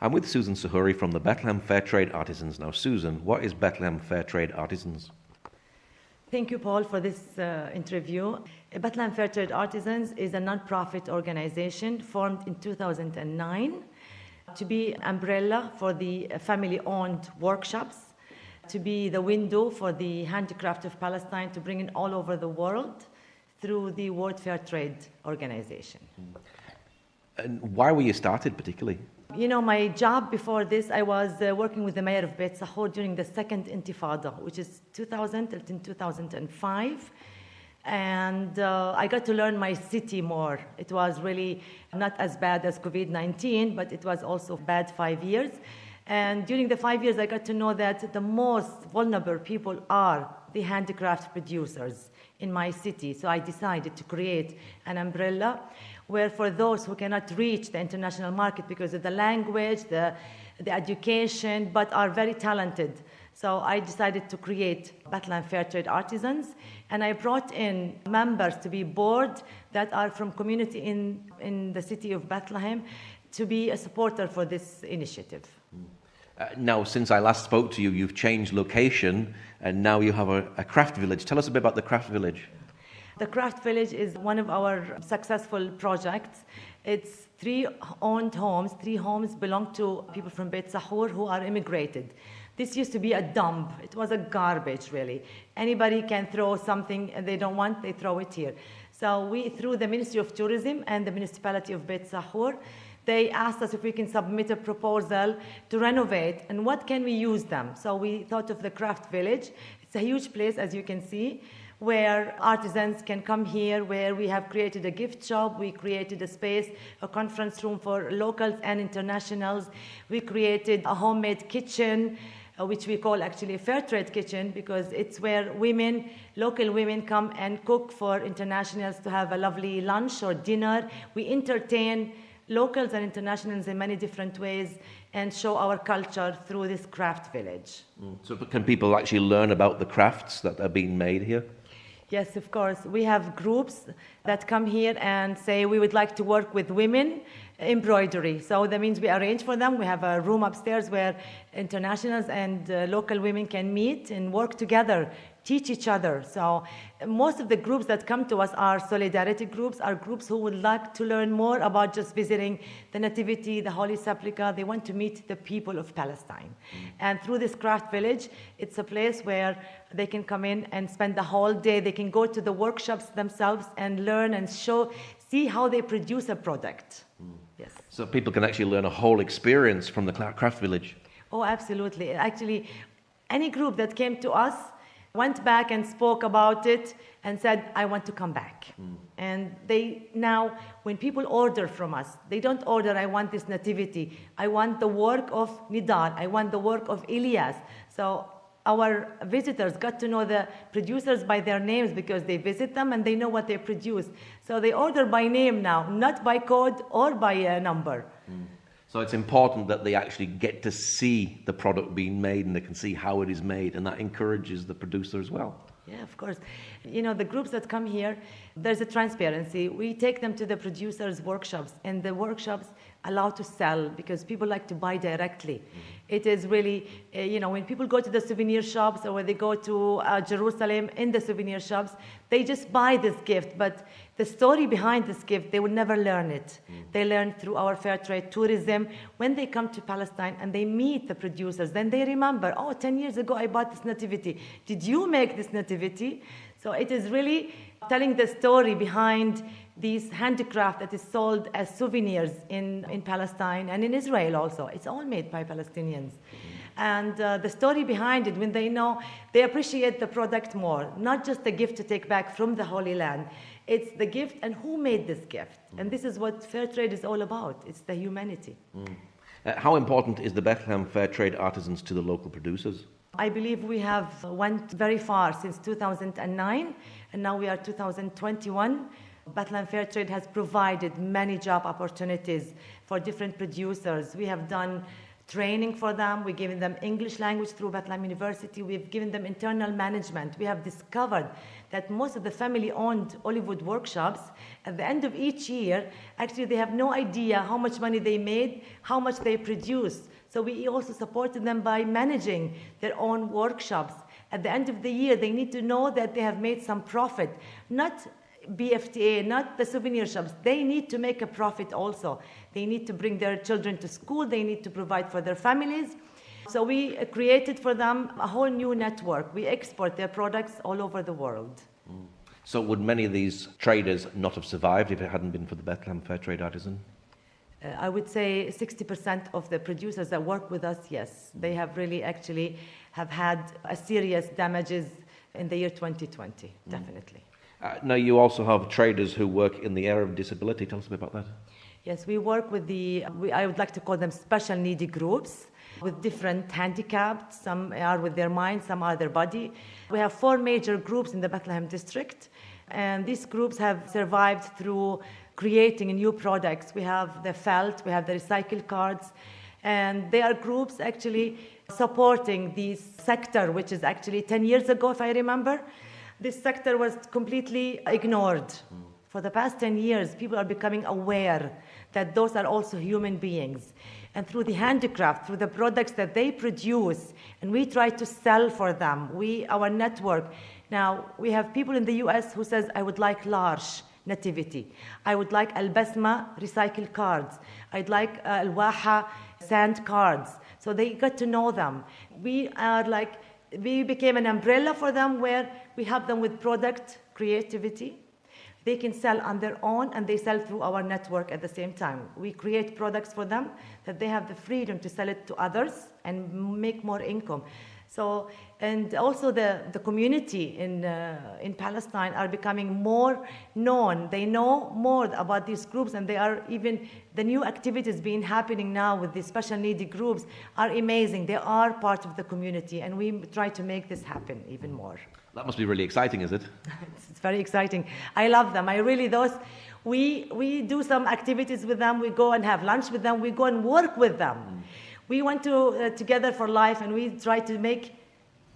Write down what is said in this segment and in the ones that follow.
I'm with Susan Sahouri from the Bethlehem Fair Trade Artisans. Now, Susan, what is Bethlehem Fair Trade Artisans? Thank you, Paul, for this interview. Bethlehem Fair Trade Artisans is a non-profit organization formed in 2009 to be an umbrella for the family-owned workshops, to be the window for the handicraft of Palestine, to bring it all over the world through the World Fair Trade Organization. And why were you started particularly? You know, my job before this, I was working with the mayor of Beit Sahour during the second Intifada, which is 2000 till 2005. And I got to learn my city more. It was really not as bad as COVID-19, but it was also bad 5 years. And during the 5 years, I got to know that the most vulnerable people are the handicraft producers in my city. So I decided to create an umbrella where for those who cannot reach the international market because of the language, the education, but are very talented. So I decided to create Bethlehem Fair Trade Artisans, and I brought in members to be board that are from community in the city of Bethlehem to be a supporter for this initiative. Now, since I last spoke to you, you've changed location, and now you have a craft village. Tell us a bit about the craft village. The Craft Village is one of our successful projects. It's 3 owned homes. 3 homes belong to people from Beit Sahour who are immigrated. This used to be a dump. It was a garbage, really. Anybody can throw something they don't want, they throw it here. So we, through the Ministry of Tourism and the municipality of Beit Sahour, they asked us if we can submit a proposal to renovate and what can we use them. So we thought of the Craft Village. It's a huge place, as you can see, where artisans can come here, where we have created a gift shop, we created a space, a conference room for locals and internationals. We created a homemade kitchen, which we call actually a fair trade kitchen, because it's where women, local women, come and cook for internationals to have a lovely lunch or dinner. We entertain locals and internationals in many different ways and show our culture through this craft village. So can people actually learn about the crafts that are being made here? Yes, of course. We have groups that come here and say we would like to work with women embroidery. So that means we arrange for them. We have a room upstairs where internationals and local women can meet and work together, teach each other. So most of the groups that come to us are solidarity groups, are groups who would like to learn more about just visiting the Nativity, the Holy Sepulchre. They want to meet the people of Palestine. And through this craft village, it's a place where they can come in and spend the whole day. They can go to the workshops themselves and learn and see how they produce a product. Yes. So people can actually learn a whole experience from the craft village. Oh, absolutely. Actually, any group that came to us went back and spoke about it and said, I want to come back. And they now, when people order from us, they don't order, I want this nativity. I want the work of Nidal. I want the work of Elias. So our visitors got to know the producers by their names because they visit them and they know what they produce. So they order by name now, not by code or by a number. So it's important that they actually get to see the product being made and they can see how it is made, and that encourages the producer as well. Yeah, of course. You know, the groups that come here, there's a transparency. We take them to the producers' workshops, and the workshops allow to sell because people like to buy directly. It is really, you know, when people go to the souvenir shops or when they go to Jerusalem in the souvenir shops, they just buy this gift, but the story behind this gift, they will never learn it. They learn through our fair trade tourism. When they come to Palestine and they meet the producers, then they remember, oh, 10 years ago I bought this nativity. Did you make this nativity? So it is really telling the story behind these handicraft that is sold as souvenirs in Palestine and in Israel also. It's all made by Palestinians. And the story behind it, when they know, they appreciate the product more, not just the gift to take back from the Holy Land. It's the gift and who made this gift. And this is what fair trade is all about. It's the humanity. How important is the Bethlehem Fair Trade Artisans to the local producers? I believe we have went very far since 2009, and now we are 2021. Bethlehem Fair Trade has provided many job opportunities for different producers. We have done training for them. We're giving them English language through Bethlehem University. We've given them internal management. We have discovered that most of the family-owned olive wood workshops, at the end of each year, actually they have no idea how much money they made, how much they produced. So we also supported them by managing their own workshops. At the end of the year, they need to know that they have made some profit, not BFTA, not the souvenir shops. They need to make a profit also. They need to bring their children to school. They need to provide for their families. So we created for them a whole new network. We export their products all over the world. So would many of these traders not have survived if it hadn't been for the Bethlehem Fair Trade Artisan? I would say 60% of the producers that work with us, yes, they have really actually have had a serious damages in the year 2020, definitely. Now, you also have traders who work in the area of disability. Tell us a bit about that. Yes, we work with I would like to call them special needy groups with different handicaps. Some are with their mind, some are their body. We have 4 major groups in the Bethlehem district, and these groups have survived through creating new products. We have the felt, we have the recycled cards, and they are groups actually supporting this sector, which is actually 10 years ago, if I remember. This sector was completely ignored. For the past 10 years, people are becoming aware that those are also human beings. And through the handicraft, through the products that they produce, and we try to sell for them, our network. Now, we have people in the US who says, I would like large nativity. I would like Al-Basma recycled cards. I'd like Al-Waha sand cards. So they got to know them. We became an umbrella for them where we help them with product creativity. They can sell on their own and they sell through our network at the same time. We create products for them that they have the freedom to sell it to others and make more income. So, and also the community in Palestine are becoming more known. They know more about these groups, and they are even, the new activities being happening now with the special needy groups are amazing. They are part of the community, and we try to make this happen even more. That must be really exciting, is it? It's very exciting. I love them. We do some activities with them. We go and have lunch with them. We go and work with them. We went to Together for Life, and we try to make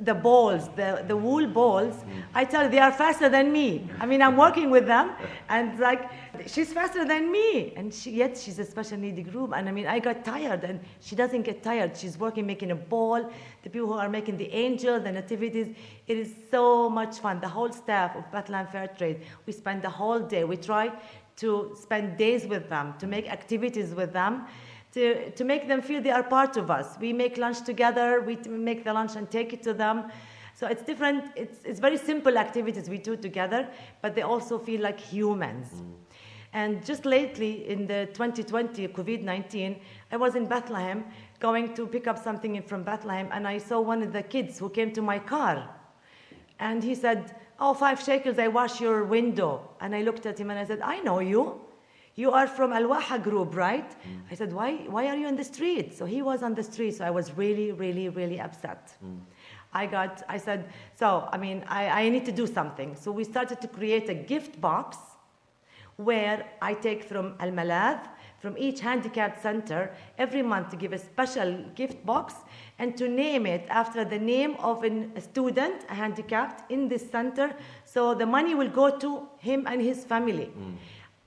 the balls, the wool balls. I tell you, they are faster than me. I mean, I'm working with them, and like, she's faster than me, and yet she's a special needy group. And I mean, I got tired, and she doesn't get tired. She's working, making a ball. The people who are making the angels, the nativities, it is so much fun. The whole staff of Bethlehem Fair Trade, we spend the whole day. We try to spend days with them, to make activities with them, to make them feel they are part of us. We make lunch together, we make the lunch and take it to them. So it's different, it's very simple activities we do together, but they also feel like humans. And just lately, in the 2020 COVID-19, I was in Bethlehem going to pick up something from Bethlehem, and I saw one of the kids who came to my car. And he said, oh, 5 shekels, I wash your window. And I looked at him and I said, I know you. You are from Al-Waha group, right? I said, why are you in the street? So he was on the street, so I was really, really, really upset. I said, so, I mean, I need to do something. So we started to create a gift box where I take from Al-Malad, from each handicapped center, every month to give a special gift box and to name it after the name of a student, a handicapped, in this center. So the money will go to him and his family.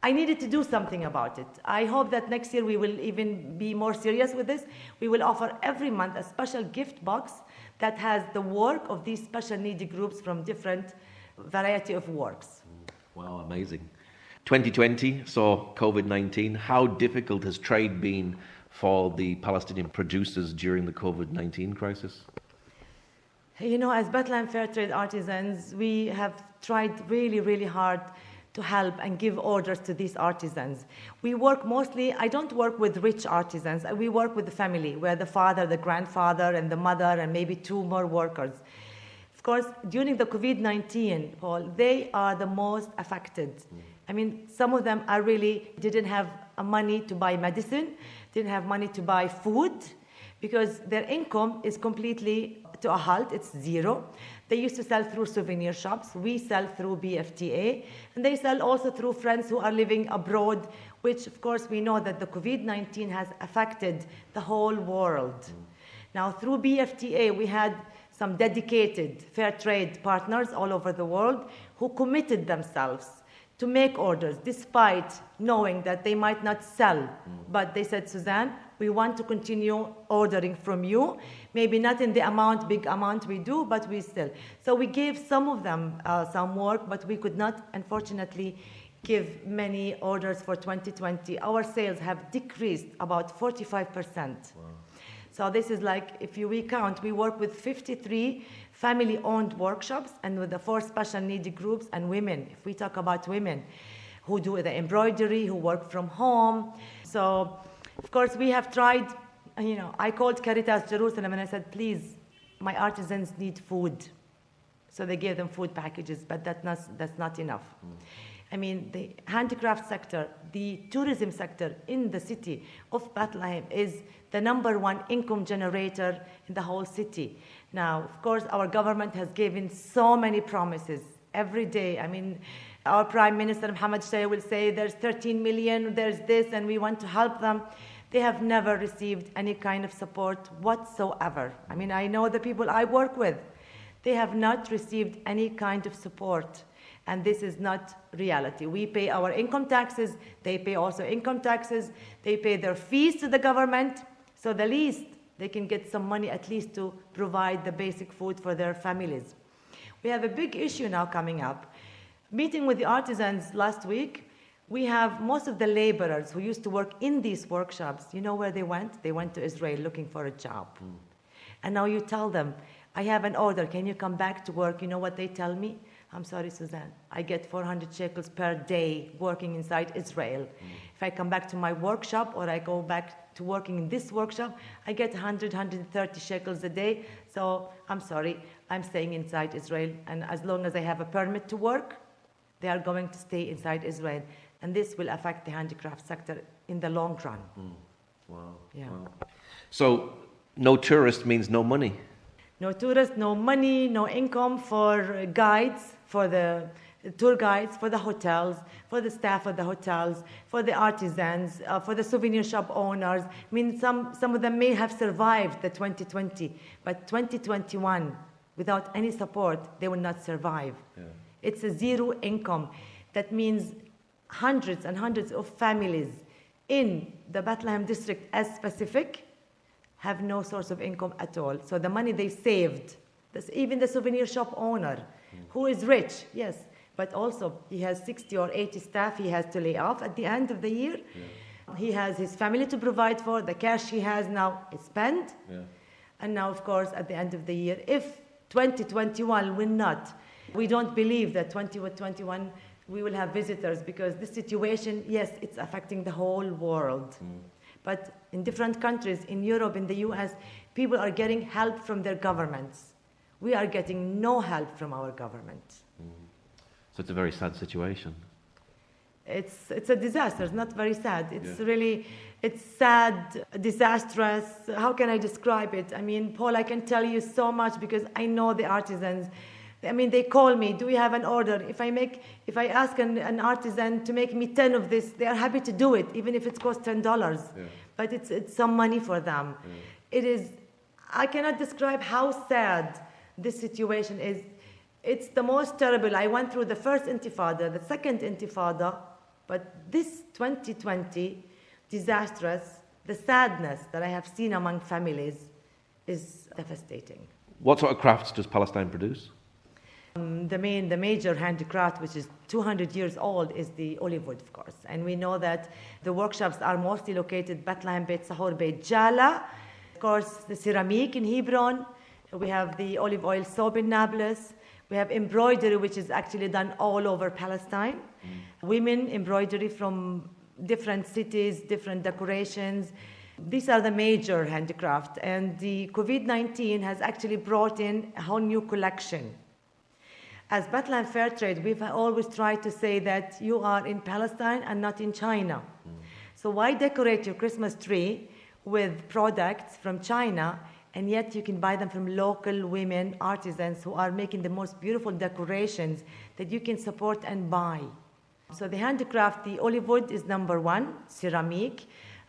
I needed to do something about it. I hope that next year we will even be more serious with this. We will offer every month a special gift box that has the work of these special needy groups from different variety of works. Wow, amazing. 2020 saw COVID-19. How difficult has trade been for the Palestinian producers during the COVID-19 crisis? You know, as Bethlehem Fair Trade Artisans, we have tried really, really hard to help and give orders to these artisans. We work mostly, I don't work with rich artisans, we work with the family, where the father, the grandfather, and the mother, and maybe 2 more workers. Of course, during the COVID-19, Paul, they are the most affected. I mean, some of them didn't have money to buy medicine, didn't have money to buy food, because their income is completely to a halt. It's zero. They used to sell through souvenir shops. We sell through BFTA. And they sell also through friends who are living abroad, which, of course, we know that the COVID-19 has affected the whole world. Now, through BFTA, we had some dedicated fair trade partners all over the world who committed themselves to make orders despite knowing that they might not sell. But they said, Suzanne, we want to continue ordering from you. Maybe not in the big amount we do, but we still. So we gave some of them some work, but we could not, unfortunately, give many orders for 2020. Our sales have decreased about 45%. Wow. So this is like, if we count, we work with 53 family-owned workshops and with the 4 special needy groups and women. If we talk about women who do the embroidery, who work from home. So, of course, we have tried, I called Caritas Jerusalem and I said, please, my artisans need food. So they gave them food packages, but that's not enough. I mean, the handicraft sector, the tourism sector in the city of Bethlehem is the #1 income generator in the whole city. Now, of course, our government has given so many promises every day. I mean, our Prime Minister, Mohammed Shia, will say there's 13 million, there's this, and we want to help them. They have never received any kind of support whatsoever. I mean, I know the people I work with, they have not received any kind of support. And this is not reality. We pay our income taxes. They pay also income taxes. They pay their fees to the government. So the least, they can get some money at least to provide the basic food for their families. We have a big issue now coming up. Meeting with the artisans last week, we have most of the laborers who used to work in these workshops. You know where they went? They went to Israel looking for a job. And now you tell them, I have an order. Can you come back to work? You know what they tell me? I'm sorry, Suzanne. I get 400 shekels per day working inside Israel. If I come back to my workshop or I go back to working in this workshop, I get 100, 130 shekels a day. So I'm sorry, I'm staying inside Israel. And as long as I have a permit to work, they are going to stay inside Israel. And this will affect the handicraft sector in the long run. Wow. Yeah. Wow. So no tourist means no money. No tourists, no money, no income for guides, for the tour guides, for the hotels, for the staff of the hotels, for the artisans, for the souvenir shop owners. I mean, some of them may have survived the 2020, but 2021, without any support, they will not survive. Yeah. It's a zero income. That means hundreds and hundreds of families in the Bethlehem district as specific have no source of income at all. So the money they saved, even the souvenir shop owner, who is rich, yes, but also he has 60 or 80 staff he has to lay off at the end of the year. Yeah. He has his family to provide for. The cash he has now is spent. Yeah. And now, of course, at the end of the year, if 2021 will not, we don't believe that 2021 we will have visitors because this situation, yes, it's affecting the whole world. But in different countries, in Europe, in the US, people are getting help from their governments. We are getting no help from our government. So it's a very sad situation. It's a disaster. It's not very sad. It's really, it's sad, disastrous. How can I describe it? I mean, Paul, I can tell you so much because I know the artisans. I mean, they call me, do we have an order? If I ask an artisan to make me 10 of this, they are happy to do it, even if it costs $10. Yeah. But it's some money for them. Yeah. I cannot describe how sad this situation is. It's the most terrible. I went through the first intifada, the second intifada, but this 2020, disastrous, the sadness that I have seen among families is devastating. What sort of crafts does Palestine produce? The major handicraft, which is 200 years old, is the olive wood, of course. And we know that the workshops are mostly located Bethlehem, Beit Sahour, Beit Jala. Of course, the ceramic in Hebron. We have the olive oil soap in Nablus. We have embroidery, which is actually done all over Palestine. Women embroidery from different cities, different decorations. These are the major handicraft. And the COVID-19 has actually brought in a whole new collection. As Bethlehem Fair Trade, we've always tried to say that you are in Palestine and not in China. So why decorate your Christmas tree with products from China and yet you can buy them from local women, artisans who are making the most beautiful decorations that you can support and buy. So the handicraft, the olive wood is number one, ceramic.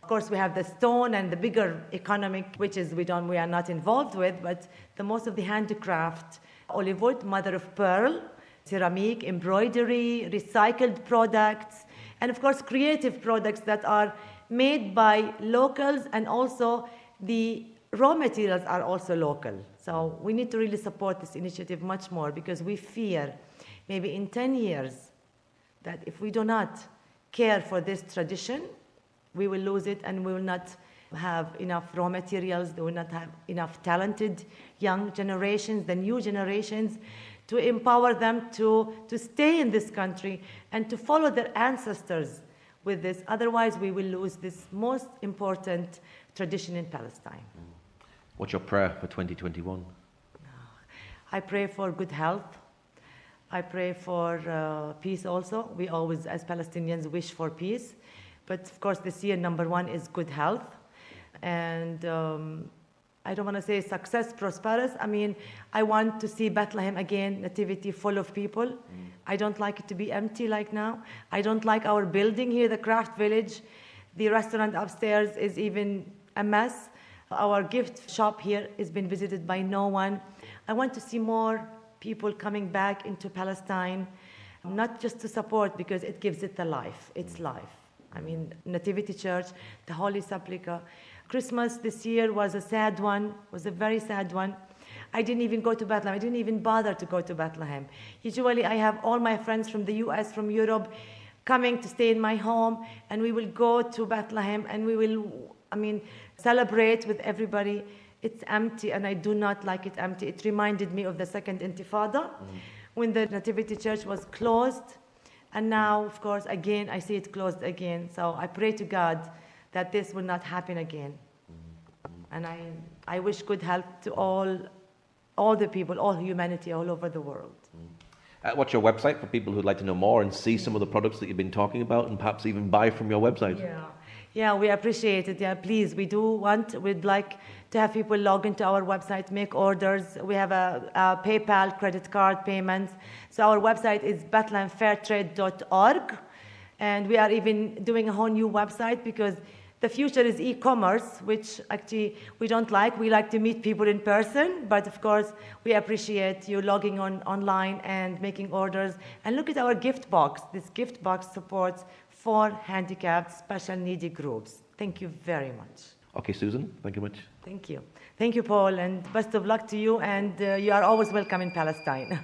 Of course, we have the stone and the bigger economic, which is we are not involved with, but the most of the handicraft, olive wood, mother of pearl, ceramic, embroidery, recycled products, and of course, creative products that are made by locals, and also the raw materials are also local. So we need to really support this initiative much more, because we fear maybe in 10 years that if we do not care for this tradition, we will lose it, and we will not have enough raw materials, we will not have enough talented young generations, the new generations, to empower them to stay in this country and to follow their ancestors with this. Otherwise, we will lose this most important tradition in Palestine. What's your prayer for 2021? I pray for good health. I pray for peace also. We always, as Palestinians, wish for peace. But of course, this year, number one is good health. And I don't want to say success, prosperous. I mean, I want to see Bethlehem again, nativity full of people. I don't like it to be empty like now. I don't like our building here, the craft village. The restaurant upstairs is even a mess. Our gift shop here has been visited by no one. I want to see more people coming back into Palestine, not just to support, because it gives it the life. It's life. I mean, Nativity Church, the Holy Sepulchre. Christmas this year was a sad one, was a very sad one. I didn't even go to Bethlehem. I didn't even bother to go to Bethlehem. Usually I have all my friends from the US, from Europe, coming to stay in my home, and we will go to Bethlehem, and we will, celebrate with everybody. It's empty, and I do not like it empty. It reminded me of the Second Intifada, when the Nativity Church was closed. And now, of course, again, I see it closed again. So I pray to God that this will not happen again. And I wish good health to all the people, all humanity all over the world. What's your website for people who'd like to know more and see some of the products that you've been talking about, and perhaps even buy from your website? Yeah, we appreciate it. Yeah, please, we'd like to have people log into our website, make orders. We have a PayPal credit card payments. So our website is bethlehemfairtrade.org. And we are even doing a whole new website, because the future is e-commerce, which actually we don't like. We like to meet people in person, but of course we appreciate you logging online and making orders. And look at our gift box. This gift box supports 4 handicapped, special needy groups. Thank you very much. Okay, Susan, thank you much. Thank you. Thank you, Paul, and best of luck to you, and you are always welcome in Palestine.